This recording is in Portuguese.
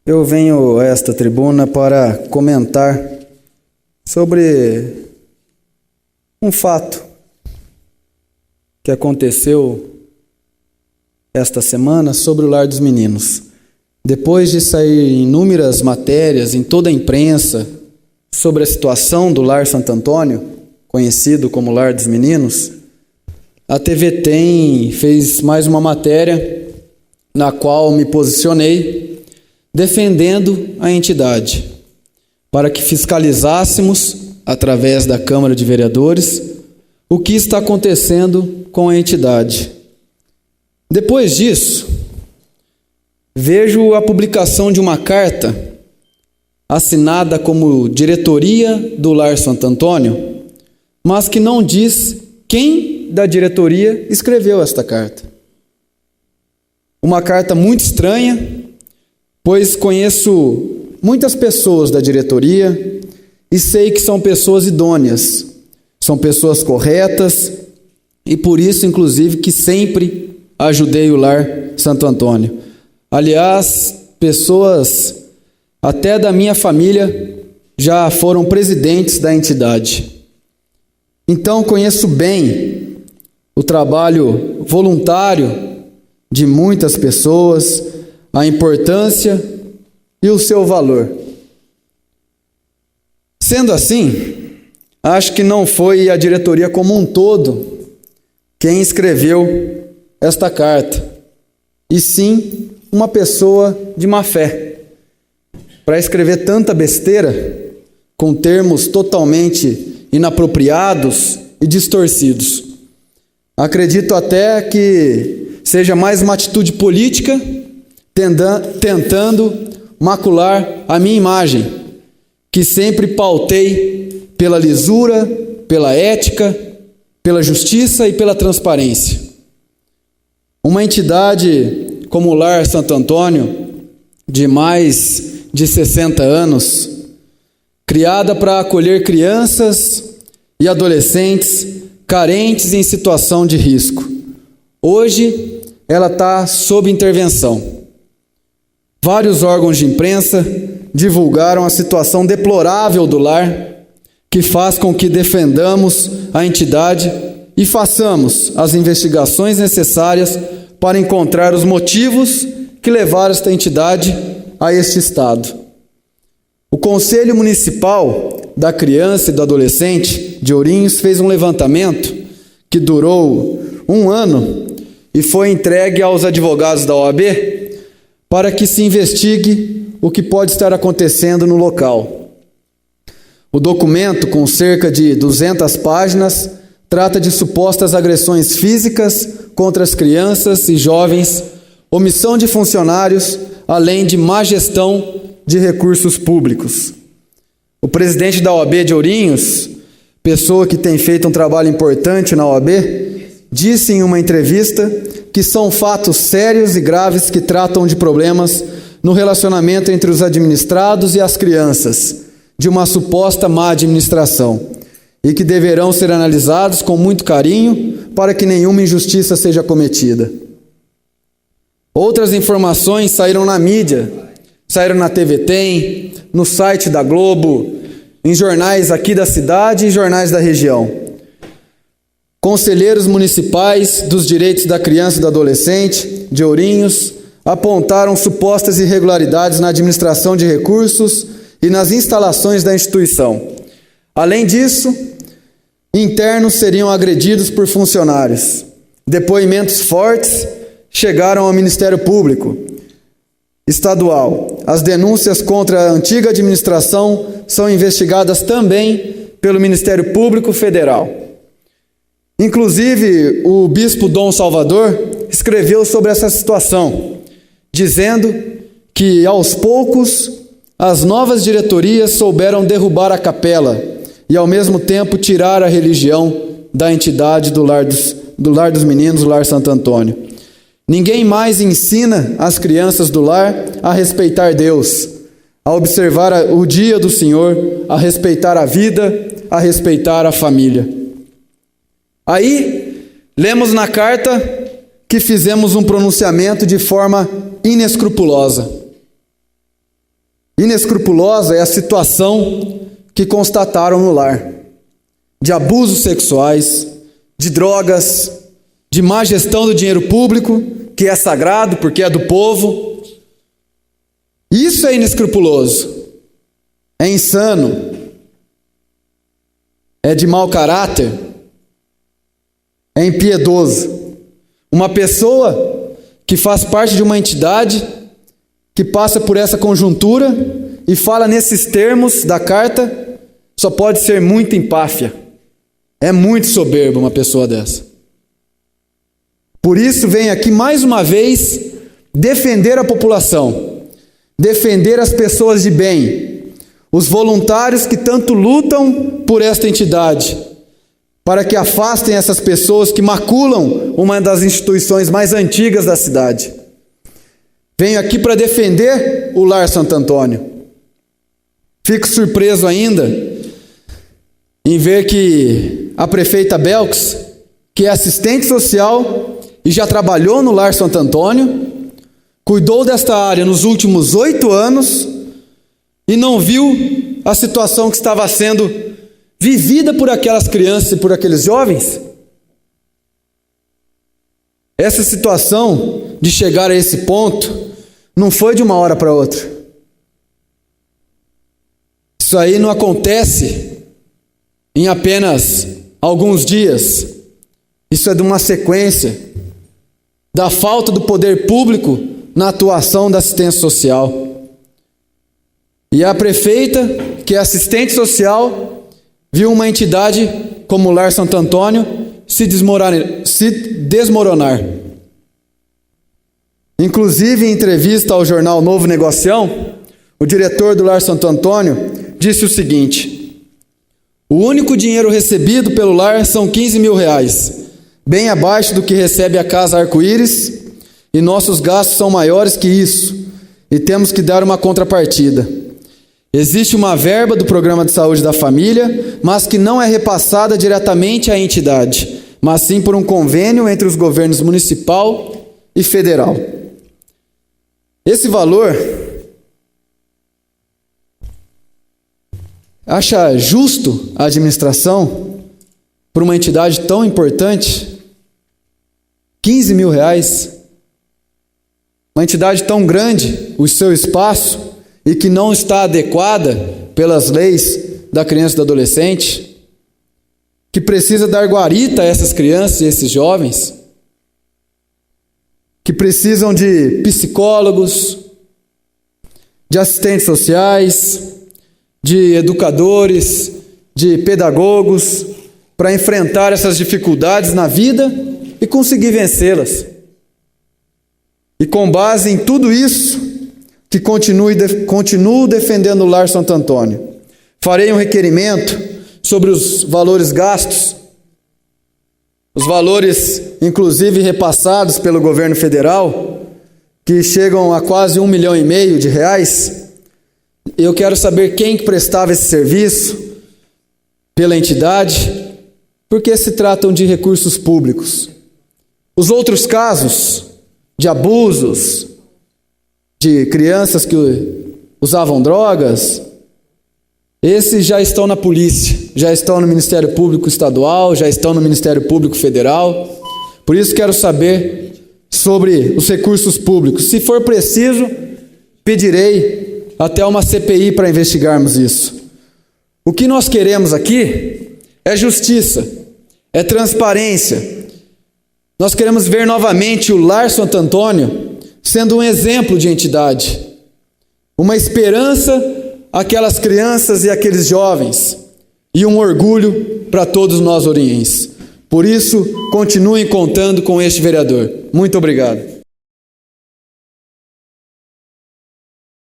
Eu venho a esta tribuna para comentar sobre um fato que aconteceu esta semana sobre o Lar dos Meninos. Depois de sair inúmeras matérias em toda a imprensa sobre a situação do Lar Santo Antônio, conhecido como Lar dos Meninos, a TV TEM fez mais uma matéria na qual me posicionei defendendo a entidade, para que fiscalizássemos, através da Câmara de Vereadores, o que está acontecendo com a entidade. Depois disso, vejo a publicação de uma carta assinada como diretoria do Lar Santo Antônio, mas que não diz quem da diretoria escreveu esta carta. Uma carta muito estranha, pois conheço muitas pessoas da diretoria e sei que são pessoas idôneas, são pessoas corretas e por isso, inclusive, que sempre ajudei o Lar Santo Antônio. Aliás, pessoas até da minha família já foram presidentes da entidade. Então, conheço bem o trabalho voluntário de muitas pessoas, a importância e o seu valor. Sendo assim, acho que não foi a diretoria como um todo quem escreveu esta carta, e sim uma pessoa de má fé, para escrever tanta besteira com termos totalmente inapropriados e distorcidos. Acredito até que seja mais uma atitude política tentando macular a minha imagem, que sempre pautei pela lisura, pela ética, pela justiça e pela transparência. Uma entidade como o Lar Santo Antônio, de mais de 60 anos, criada para acolher crianças e adolescentes carentes em situação de risco. Hoje, ela está sob intervenção. Vários órgãos de imprensa divulgaram a situação deplorável do lar, que faz com que defendamos a entidade e façamos as investigações necessárias para encontrar os motivos que levaram esta entidade a este estado. O Conselho Municipal da Criança e do Adolescente de Ourinhos fez um levantamento que durou 1 ano e foi entregue aos advogados da OAB para que se investigue o que pode estar acontecendo no local. O documento, com cerca de 200 páginas, trata de supostas agressões físicas contra as crianças e jovens, omissão de funcionários, além de má gestão de recursos públicos. O presidente da OAB de Ourinhos, pessoa que tem feito um trabalho importante na OAB, disse em uma entrevista que são fatos sérios e graves que tratam de problemas no relacionamento entre os administrados e as crianças, de uma suposta má administração, e que deverão ser analisados com muito carinho para que nenhuma injustiça seja cometida. Outras informações saíram na mídia, saíram na TV TEM, no site da Globo, em jornais aqui da cidade e jornais da região. Conselheiros municipais dos direitos da criança e do adolescente de Ourinhos apontaram supostas irregularidades na administração de recursos e nas instalações da instituição. Além disso, internos seriam agredidos por funcionários. Depoimentos fortes chegaram ao Ministério Público Estadual. As denúncias contra a antiga administração são investigadas também pelo Ministério Público Federal. Inclusive, o bispo Dom Salvador escreveu sobre essa situação, dizendo que, aos poucos, as novas diretorias souberam derrubar a capela e, ao mesmo tempo, tirar a religião da entidade do Lar dos Meninos, o Lar Santo Antônio. Ninguém mais ensina as crianças do lar a respeitar Deus, a observar o dia do Senhor, a respeitar a vida, a respeitar a família. Aí, lemos na carta que fizemos um pronunciamento de forma inescrupulosa. Inescrupulosa é a situação que constataram no lar, de abusos sexuais, de drogas, de má gestão do dinheiro público, que é sagrado porque é do povo. Isso é inescrupuloso, é insano, é de mau caráter, é impiedoso. Uma pessoa que faz parte de uma entidade que passa por essa conjuntura e fala nesses termos da carta, só pode ser muito empáfia. É muito soberba uma pessoa dessa. Por isso vem aqui mais uma vez defender a população, defender as pessoas de bem, os voluntários que tanto lutam por esta entidade, para que afastem essas pessoas que maculam uma das instituições mais antigas da cidade. Venho aqui para defender o Lar Santo Antônio. Fico surpreso ainda em ver que a prefeita Belks, que é assistente social e já trabalhou no Lar Santo Antônio, cuidou desta área nos últimos 8 anos e não viu a situação que estava sendo vivida por aquelas crianças e por aqueles jovens. Essa situação de chegar a esse ponto não foi de uma hora para outra. Isso aí não acontece em apenas alguns dias. Isso é de uma sequência da falta do poder público na atuação da assistência social. E a prefeita, que é assistente social, viu uma entidade como o Lar Santo Antônio se desmoronar. Inclusive, em entrevista ao jornal Novo Negocião, o diretor do Lar Santo Antônio disse o seguinte: o único dinheiro recebido pelo lar são 15 mil reais, bem abaixo do que recebe a Casa Arco-Íris, e nossos gastos são maiores que isso, e temos que dar uma contrapartida. Existe uma verba do Programa de Saúde da Família, mas que não é repassada diretamente à entidade, mas sim por um convênio entre os governos municipal e federal. Esse valor, acha justo a administração, para uma entidade tão importante, 15 mil reais, uma entidade tão grande, o seu espaço, e que não está adequada pelas leis da criança e do adolescente, que precisa dar guarita a essas crianças e esses jovens, que precisam de psicólogos, de assistentes sociais, de educadores, de pedagogos, para enfrentar essas dificuldades na vida e conseguir vencê-las. E com base em tudo isso, que continuo defendendo o Lar Santo Antônio. Farei um requerimento sobre os valores gastos, os valores, inclusive, repassados pelo governo federal, que chegam a quase 1,5 milhão de reais. Eu quero saber quem que prestava esse serviço pela entidade, porque se tratam de recursos públicos. Os outros casos de abusos, de crianças que usavam drogas, esses já estão na polícia, já estão no Ministério Público Estadual, já estão no Ministério Público Federal. Por isso quero saber sobre os recursos públicos. Se for preciso, pedirei até uma CPI para investigarmos isso. O que nós queremos aqui é justiça, é transparência. Nós queremos ver novamente o Lar Santo Antônio sendo um exemplo de entidade, uma esperança àquelas crianças e àqueles jovens, e um orgulho para todos nós orienses. Por isso, continuem contando com este vereador. Muito obrigado.